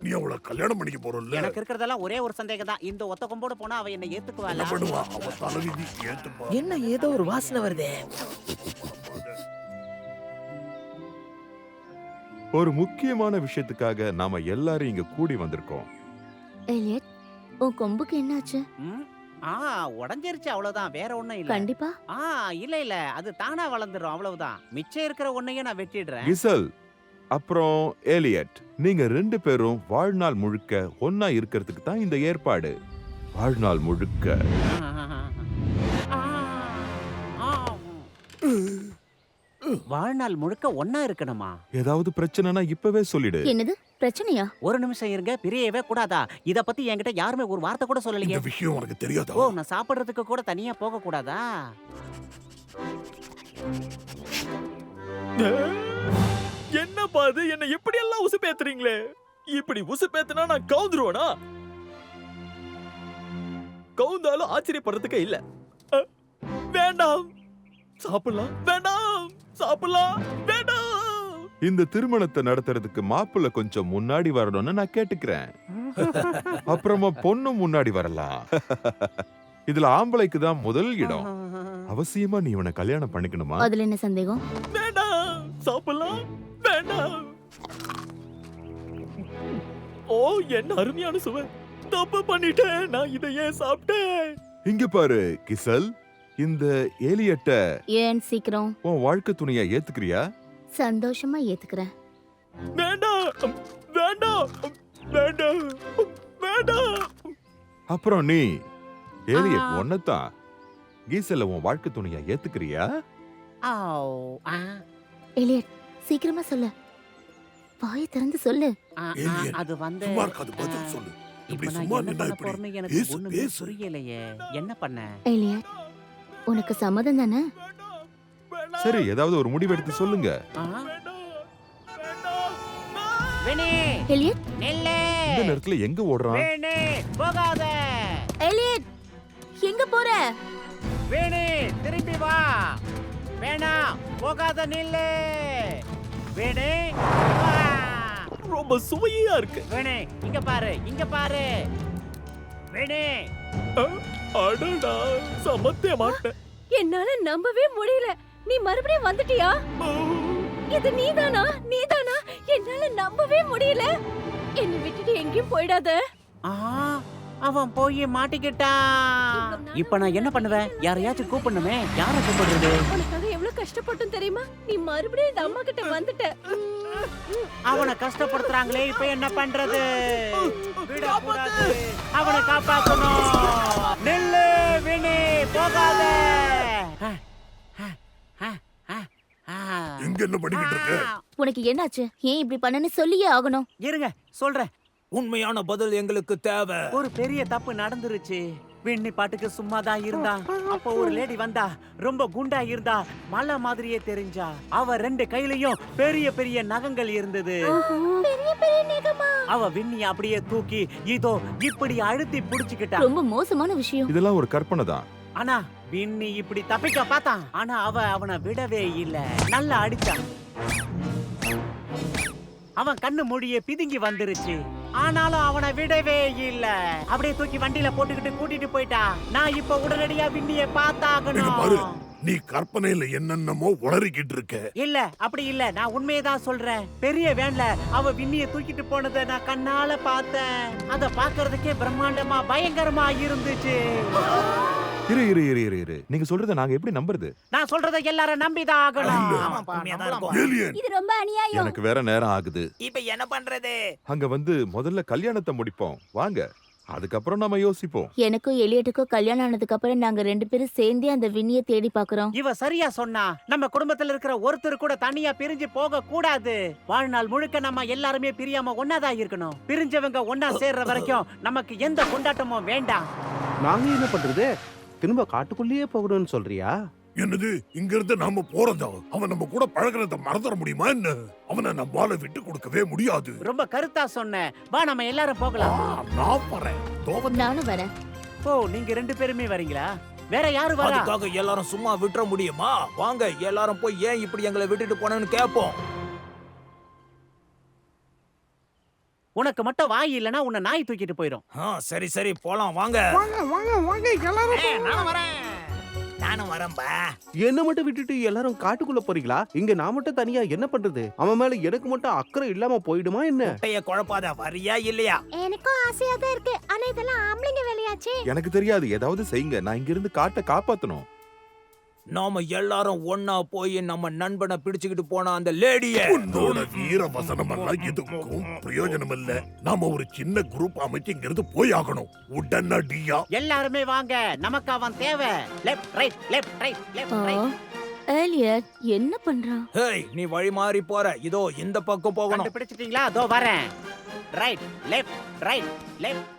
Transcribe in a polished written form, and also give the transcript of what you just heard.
நீ அவளை கல்யாணம் பண்ணிக்க போறல்ல? எனக்கு இருக்கிறதெல்லாம் ஒரே ஒரு சந்தேகம் தான். இந்த ஒத்த கொம்போட போனா அவ என்ன என்ன ஏத்துக்குவாளா? பண்ணுவா? அவ தலைவிதி ஏத்துப்பா. என்ன ஏதோ ஒரு வாசனை வருதே. ஒரு முக்கியமான விஷயத்துக்காக நாம எல்லாரும் இங்க கூடி வந்திருக்கோம். எலியட், உன் கொம்புக்கு என்னாச்சு? ம்? ஆ, உடைஞ்சிருச்சு அவ்வளவுதான். வேற ஒண்ணும் இல்ல. கண்டிப்பா இல்ல அது தானா வளர்ந்துரும் அவ்வளவுதான். மிச்சம் இருக்கிற ஒண்ணையும் நான் வெட்டிடுறேன். கிசல் அப்புறம் ஏலியட், நீங்க 2 பேரும் வாழ்நாள் முழுக்க ஒன்னா இருக்கிறதுக்கு தான் இந்த ஏற்பாடு. வாழ்நாள் முழுக்க. ஆ, ஆ. வாழ்நாள் முழுக்க ஒன்னா இருக்கணுமா? ஏதாவது பிரச்சனைனா இப்பவே சொல்லிடு. என்னது பிரச்சனையா? ஒரு நிமிஷம் இருங்க. பிரியவே கூடாதா? இத பத்தி என்கிட்ட யாருமே ஒரு வார்த்தை கூட இந்த சொல்லலையே. விஷயம் உனக்கு தெரியாதா? ஓ, நான் சாப்பிடுறதுக்கு கூட தனியா போக கூடாதா? என்னப்பா இது? என்ன இப்படி எல்லாம் உசுப்பேத்துறீங்களே? இப்படி உசுப்பேத்துனா நான் கவுந்துருவேனா? கவுந்தாலும் ஆச்சரியப்படுறதுக்கே இல்ல. வேண்டாம், சாப்பிடலாம். வேண்டாம், சாப்பிடலாம். வேண்டாம். இந்த திருமணத்தை நடத்துறதுக்கு மாப்பிள்ளை கொஞ்சம் முன்னாடி வரணும்னு நான் கேட்டுக்கிறேன். அப்புறமா பொண்ணும் முன்னாடி வரலாம். இதுல ஆம்பளைக்கு தான் முதல் இடம். அவசியமா நீ இவனை கல்யாணம் பண்ணிக்கணுமா? அதுல என்ன சந்தேகம்? வேண்டாம், சாப்பிடலாம். வேண்டாம். ஓ, என்ன அருமையான சுவை. தப்பு பண்ணிட்டேன். நான் இதை ஏன் சாப்பிட்டேன்? இங்க பாரு கிசல், இந்த ஏலியட்ட ஏன் சீக்கிரம்? உன் வாழ்க்கை துணையா ஏத்துக்கிறியா? சந்தோஷமா ஏத்துக்கிறேன். வேண்டாம், வேண்டாம், வேண்டாம், வேண்டாம். அப்புறம் நீ ஏலியட் ஒன்னதான் கீசல உன் வாழ்க்கை துணையா ஏத்துக்கிறியா? எலியட், சீக்கிரமா சொல்லு. வாயை திறந்து சொல்லு. ஏலியன், அது வந்து சும்மா இருக்காது, பதில் சொல்லு. இப்ப இப்படி நான் சும்மா என்ன நின்னா பண்ண இப்படி போறேன்னு எனக்கு பேசு, ஒண்ணுமே பேசு. புரியலையே. என்ன பண்ண? எலியட், உனக்கு சம்மதம் தானே? சரி, ஏதாவது ஒரு முடிவெடுத்து சொல்லுங்க. வேணே, எலியட், நெல்லே. இந்த நேரத்துல எங்க ஓடுறான்? வேணே, போகாத. எலியட், எங்க போற? வேணே, திரும்பி வா. வேணாம், போகாத, நில்லு. வேணே, வா. ரொம்ப சுவையா இருக்கு. வேணே, இங்க பாரு, இங்க பாரு. வேணே. அடடா, சமத்தே மாட்டேன். என்னால நம்பவே முடியல. நீ மறுபடியும் வந்துட்டியா? இது நீதானா? நீதானா? என்னால நம்பவே முடியல. என்னை விட்டுட்டு எங்கேயும் போயிடாத. ஆ, அவன் போய் மாட்டிக்கிட்டான். இப்ப நான் என்ன பண்ணுவேன்? யாரையாச்சும் கூப்பிடணுமே. யார கூப்பிடுறது? உனக்காக எவ்வளவு கஷ்டப்பட்டோம் தெரியுமா? நீ மறுபடியும் இந்த அம்மா கிட்ட வந்துட்ட. அவனை கஷ்டப்படுத்துறாங்களே, இப்ப என்ன பண்றது? விடக்கூடாது. அவனை காப்பாத்தணும். நில்லு, வினி, போகாத. எங்க என்ன பண்ணிக்கிட்டு இருக்க? உனக்கு என்னாச்சு? ஏன் இப்படி பண்ணனு சொல்லியே ஆகணும். இருங்க, சொல்றேன். உண்மையான பதில் எங்களுக்கு தேவை. ஒரு பெரிய தப்பு நடந்துருச்சு. விண்ணி பாட்டுக்கு சும்மா தான் இருந்தா. அப்போ ஒரு லேடி வந்தா, ரொம்ப குண்டா இருந்தா, மலை மாதிரியே தெரிஞ்சா. அவ 2 கையிலயும் பெரிய பெரிய நகங்கள் இருந்தது. பெரிய பெரிய நகமா? அவ விண்ணி அப்படியே தூக்கி இதோ இப்படி அழுத்தி புடிச்சுக்கிட்டா. ரொம்ப மோசமான விஷயம். இதெல்லாம் ஒரு கற்பனை தான். ஆனா விண்ணி இப்படி தப்பிக்க பார்த்தான். ஆனா அவனை விடவே இல்ல. நல்லா அடிச்சான். அவன் கண்ணு மூடியே பிதுங்கி வந்துருச்சு. ஆனாலும் அவனை விடவே இல்ல. அப்படியே தூக்கி வண்டியில போட்டுக்கிட்டு கூட்டிட்டு போயிட்டா. நான் இப்ப உடனடியா விண்ணிய இங்க பாரு, பார்த்தாகணும். நீ கற்பனையில என்னென்னமோ உளறிக்கிட்டு இருக்க. இல்ல, அப்படி இல்ல. நான் உண்மையதான் சொல்றேன். பெரிய வேன்ல அவ விண்ணிய தூக்கிட்டு போனதை நான் கண்ணால பார்த்தேன். அத பாக்குறதுக்கே பிரம்மாண்டமா பயங்கரமா இருந்துச்சு. இரு இரு இரு இரு இரு நீங்க சொல்றத நாங்க எப்படி நம்புறது? நான் சொல்றதை எல்லாரும் நம்பிதான் ஆகணும். ஏலியன், இது ரொம்ப அநியாயம். எனக்கு வேற நேரம் ஆகுது. இப்ப என்ன பண்றது? அங்க வந்து முதல்ல கல்யாணத்தை முடிப்போம் வாங்க, அதுக்கப்புறம் நம்ம யோசிப்போம். எனக்கும் எலியட்டுக்கும் கல்யாணம் ஆனதுக்கு அப்புறம் நாங்க 2 பேரும் சேர்ந்தே அந்த விண்ணிய தேடி பாக்குறோம். இவ சரியா சொன்னா. நம்ம குடும்பத்துல இருக்கிற ஒருத்தர் கூட தனியா பிரிஞ்சு போக கூடாது. வாழ்நாள் முழுக்க நம்ம எல்லாருமே பிரியாம ஒன்னாதான் இருக்கணும். பிரிஞ்சவங்க ஒன்னா சேர்ற வரைக்கும் நமக்கு எந்த கொண்டாட்டமும் வேண்டாம். நாங்க என்ன பண்றது? திரும்ப காட்டுக்குள்ளேயே போகணும்னு சொல்றியா? என்னது? இங்க இருந்து நாம போறதா? அவன் நம்ம கூட பழகுறத மறந்துட முடியுமா என்ன? அவனை நம்மால விட்டு கொடுக்கவே முடியாது. ரொம்ப கருத்தா சொன்ன. வா, நம்ம எல்லாரும் போகலாம். நான் வரேன். நானும் வரேன். ஓ, நீங்க 2 பேருமே வரீங்களா? வேற யாரு வரா? அதுக்காக எல்லாரும் சும்மா விட்டுற முடியுமா? வாங்க எல்லாரும் போய் ஏன் இப்படி எங்களை விட்டுட்டு போனேன்னு கேட்போம். உனக்கு மட்டும் வாய் இல்லனா உன்னை நாய் தூக்கிட்டு போயிடும். சரி சரி போலாம் வாங்க. நானும் வரேன்பா. என்ன மட்டும் விட்டுட்டு எல்லாரும் காட்டுக்குள்ள போறீங்களா? இங்க நான் மட்டும் தனியா என்ன பண்றது? அவன் மேல எனக்கு மட்டும் அக்கறை இல்லாம போயிடுமா என்ன? முட்டைய குழப்பாத, வரியா இல்லையா? எனக்கும் ஆசையா தான் இருக்கு. ஆனா இதெல்லாம் ஆம்பளைங்க வேலையாச்சே. எனக்கு தெரியாது, ஏதாவது செய்யுங்க. நான் இங்க இருந்து காட்டை காப்பாத்தணும். நாம எல்லாரும் ஒன்னா போய் நம்ம நண்பனை பிடிச்சுக்கிட்டு போன அந்த லேடிய. உன்னோட வீர வசனம் எல்லாம் எதுக்கும் பிரயோஜனம் இல்ல. நாம ஒரு சின்ன குரூப் அமைச்சு இங்க இருந்து போய் ஆகணும் உடனடியா. எல்லாருமே வாங்க, நமக்கு அவன் தேவை. Left right left right left right. Elliot என்ன பண்றான்? ஹேய், நீ வழி மாறி போற. இதோ இந்த பக்கம் போகணும். கண்டுபிடிச்சிட்டீங்களா? அதோ வரேன். Right left right left